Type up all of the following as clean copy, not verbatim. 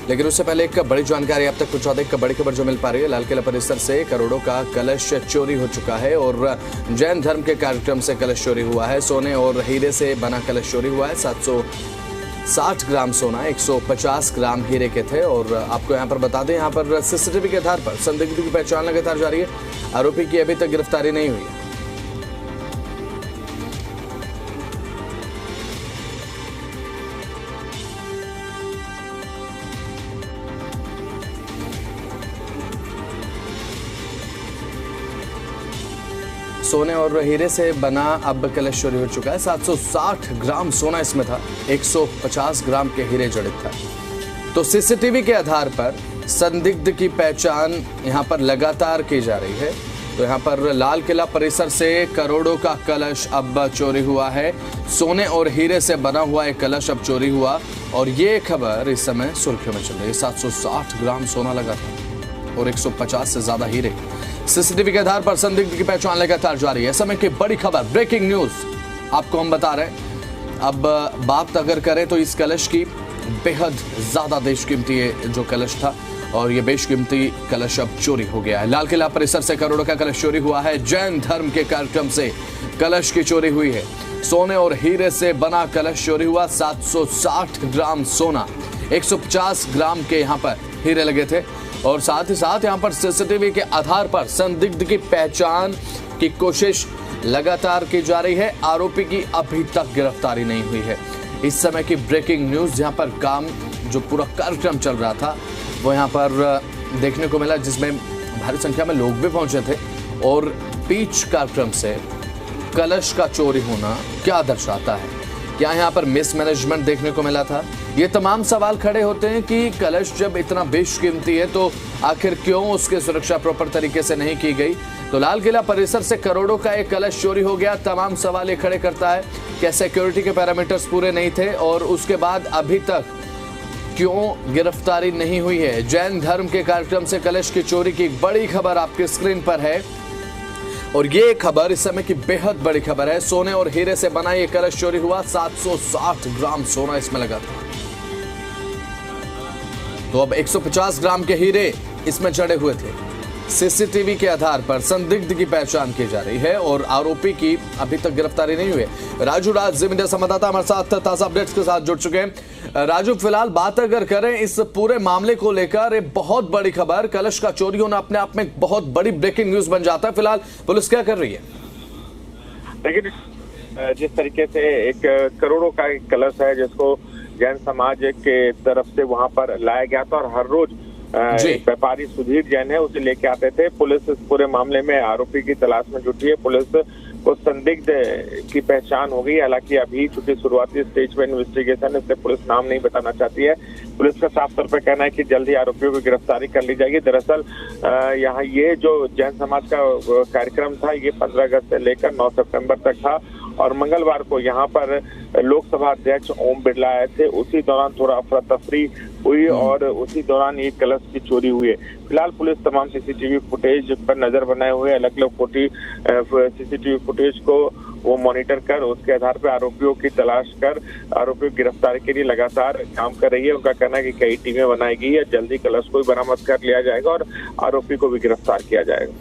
लेकिन उससे पहले एक बड़ी जानकारी आप तक पहुंचा दें। एक बड़ी खबर जो मिल पा रही है, लाल किला परिसर से करोड़ों का कलश चोरी हो चुका है और जैन धर्म के कार्यक्रम से कलश चोरी हुआ है। सोने और हीरे से बना कलश चोरी हुआ है। 760 ग्राम सोना, 150 ग्राम हीरे के थे। और आपको यहाँ पर बता दें, यहाँ पर सीसीटीवी के आधार पर संदिग्ध की पहचान लगातार जारी है। आरोपी की अभी तक गिरफ्तारी नहीं हुई है। सोने और हीरे से बना अब कलश चोरी हो चुका है। 760 ग्राम सोना इसमें था, 150 ग्राम के हीरे जड़ित था। तो सीसीटीवी के आधार पर संदिग्ध की पहचान यहां पर लगातार की जा रही है। तो यहां पर लाल किला परिसर से करोड़ों का कलश अब चोरी हुआ है। सोने और हीरे से बना हुआ एक कलश अब चोरी हुआ और ये खबर इस समय सुर्खियों में चल रही है। 760 ग्राम सोना लगा था और 150 से ज्यादा हीरे। सीसीटीवी के आधार पर संदिग्ध की पहचान लगातार जारी है। समय की बड़ी खबर, ब्रेकिंग न्यूज आपको हम बता रहे हैं। अब बात अगर करें तो इस कलश की, बेहद ज्यादा बेशकीमती जो कलश था और ये बेशकीमती कलश अब चोरी हो गया है। लाल किला परिसर से करोड़ों का कलश चोरी हुआ है। जैन धर्म के कार्यक्रम से कलश की चोरी हुई है। सोने और हीरे से बना कलश चोरी हुआ। 760 ग्राम सोना, 150 ग्राम के यहाँ पर हीरे लगे थे और साथ ही साथ यहां पर सीसीटीवी के आधार पर संदिग्ध की पहचान की कोशिश लगातार की जा रही है। आरोपी की अभी तक गिरफ्तारी नहीं हुई है। इस समय की ब्रेकिंग न्यूज, यहां पर काम जो पूरा कार्यक्रम चल रहा था वो यहां पर देखने को मिला, जिसमें भारी संख्या में लोग भी पहुंचे थे। और बीच कार्यक्रम से कलश का चोरी होना क्या दर्शाता है? क्या यहाँ पर मिसमैनेजमेंट देखने को मिला था? ये तमाम सवाल खड़े होते हैं कि कलश जब इतना बेशकीमती है तो आखिर क्यों उसकी सुरक्षा प्रॉपर तरीके से नहीं की गई? तो लाल किला परिसर से करोड़ों का एक कलश चोरी हो गया। तमाम सवाल ये खड़े करता है, क्या सिक्योरिटी के पैरामीटर्स पूरे नहीं थे और उसके बाद अभी तक क्यों गिरफ्तारी नहीं हुई है? जैन धर्म के कार्यक्रम से कलश की चोरी की एक बड़ी खबर आपके स्क्रीन पर है और ये खबर इस समय की बेहद बड़ी खबर है। सोने और हीरे से बना ये कलश चोरी हुआ। 760 ग्राम सोना इसमें लगा था। तो अब 150 ग्राम के हीरे इसमें चढ़े हुए थे। सीसीटीवी के आधार पर संदिग्ध की पहचान की जा रही है और आरोपी की अभी तक गिरफ्तारी नहीं हुई है। राजू राज, जी मीडिया संवाददाता, हमारे साथ ताजा अपडेट्स के साथ जुड़ चुके हैं। राजू, फिलहाल बात अगर करें इस पूरे मामले को लेकर, एक बहुत बड़ी खबर, कलश का चोरी होना अपने आप में एक बहुत बड़ी ब्रेकिंग न्यूज बन जाता है। फिलहाल पुलिस क्या कर रही है? लेकिन जिस तरीके से एक करोड़ों का एक कलश है जिसको जैन समाज के तरफ से वहां पर लाया गया था और हर रोज व्यापारी सुधीर जैन है उसे लेके आते थे। पुलिस इस पूरे मामले में आरोपी की तलाश में जुटी है। पुलिस को संदिग्ध की पहचान हो गई। हालांकि अभी चूंकि शुरुआती स्टेज पे इन्वेस्टिगेशन है, इसलिए पुलिस नाम नहीं बताना चाहती है। पुलिस का साफ तौर पर कहना है कि जल्द ही आरोपियों की गिरफ्तारी कर ली जाएगी। दरअसल यहाँ ये जो जैन समाज का कार्यक्रम था ये 15 अगस्त से लेकर 9 सितंबर तक था और मंगलवार को यहाँ पर लोकसभा अध्यक्ष ओम बिरला आए थे। उसी दौरान थोड़ा अफरा तफरी हुई और उसी दौरान ये कलश की चोरी हुई है। फिलहाल पुलिस तमाम सीसीटीवी फुटेज पर नजर बनाए हुए अलग अलग सीसीटीवी फुटेज को वो मॉनिटर कर उसके आधार पर आरोपियों की तलाश कर आरोपियों की गिरफ्तारी के लिए लगातार काम कर रही है। उनका कहना है कि कई टीमें बनाई गई है, जल्दी कलश को बरामद कर लिया जाएगा और आरोपी को भी गिरफ्तार किया जाएगा।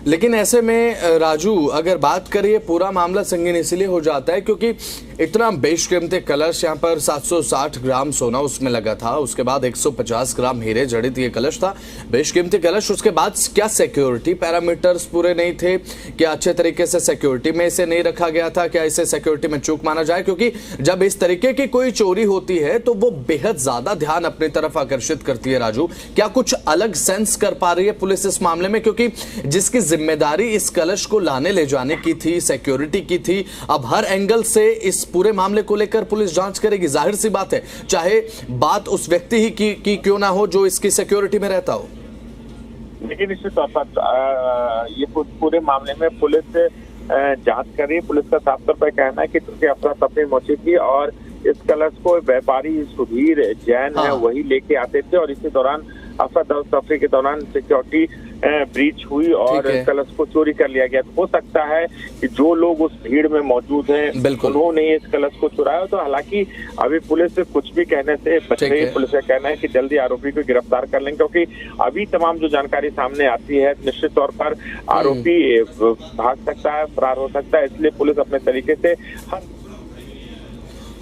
लेकिन ऐसे में राजू, अगर बात करिए, पूरा मामला संगीन इसलिए हो जाता है क्योंकि इतना बेशकीमती कलश, यहाँ पर 760 ग्राम सोना उसमें लगा था, उसके बाद 150 ग्राम हीरे जड़ित ये कलश था, बेशकीमती कलश। उसके बाद क्या सिक्योरिटी पैरामीटर्स पूरे नहीं थे? क्या अच्छे तरीके से सिक्योरिटी में इसे नहीं रखा गया था? क्या इसे सिक्योरिटी में चूक माना जाए? क्योंकि जब इस तरीके की कोई चोरी होती है तो वो बेहद ज्यादा ध्यान अपनी तरफ आकर्षित करती है। राजू, क्या कुछ अलग सेंस कर पा रही है पुलिस इस मामले में? क्योंकि जिसकी जिम्मेदारी इस कलश को लाने ले जाने की थी, सिक्योरिटी की थी, अब हर एंगल से इस पूरे मामले को लेकर पुलिस जांच करेगी। जाहिर सी बात है, चाहे बात उस व्यक्ति ही की क्यों ना हो जो इसकी सिक्योरिटी में रहता हो। लेकिन निश्चित तौर पर ये पूरे मामले में पुलिस जांच कर रही है। पुलिस का साफ तौर पर कहना है कि चूंकि अफरा तफरी मची थी और इस कलश को व्यापारी सुधीर जैन है वही लेके आते थे और इसी दौरान अफरा तफरी के दौरान सिक्योरिटी ब्रीच हुई और कलश को चोरी कर लिया गया। हो सकता है कि जो लोग उस भीड़ में मौजूद हैं उन्होंने इस कलश को चुराया। तो हालांकि अभी पुलिस कुछ भी कहने से बच रही है। पुलिस का कहना है कि जल्दी आरोपी को गिरफ्तार कर लेंगे, क्योंकि अभी तमाम जो जानकारी सामने आती है निश्चित तौर पर आरोपी भाग सकता है, फरार हो सकता है, इसलिए पुलिस अपने तरीके से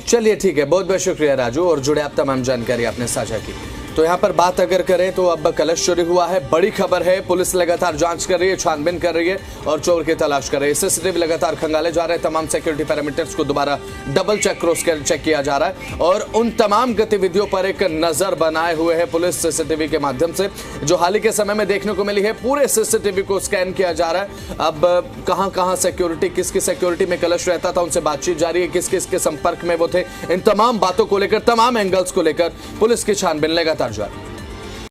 चलिए ठीक है, बहुत बहुत शुक्रिया राजू, और जुड़े आप तमाम जानकारी आपने साझा की। तो यहाँ पर बात अगर करें तो अब कलश चोरी हुआ है, बड़ी खबर है। पुलिस लगातार जांच कर रही है, छानबीन कर रही है और चोर की तलाश कर रही है। सीसीटीवी लगातार खंगाले जा रहे हैं, तमाम सिक्योरिटी पैरामीटर्स को दोबारा डबल चेक क्रॉस चेक किया जा रहा है और उन तमाम गतिविधियों पर एक नजर बनाए हुए है पुलिस सीसीटीवी के माध्यम से, जो हाल ही के समय में देखने को मिली है। पूरे सीसीटीवी को स्कैन किया जा रहा है। अब कहां सिक्योरिटी, किसकी सिक्योरिटी में कलश रहता था, उनसे बातचीत जारी है, किस किस के संपर्क में वो थे, इन तमाम बातों को लेकर, तमाम एंगल्स को लेकर पुलिस की छानबीन लगातार जारी।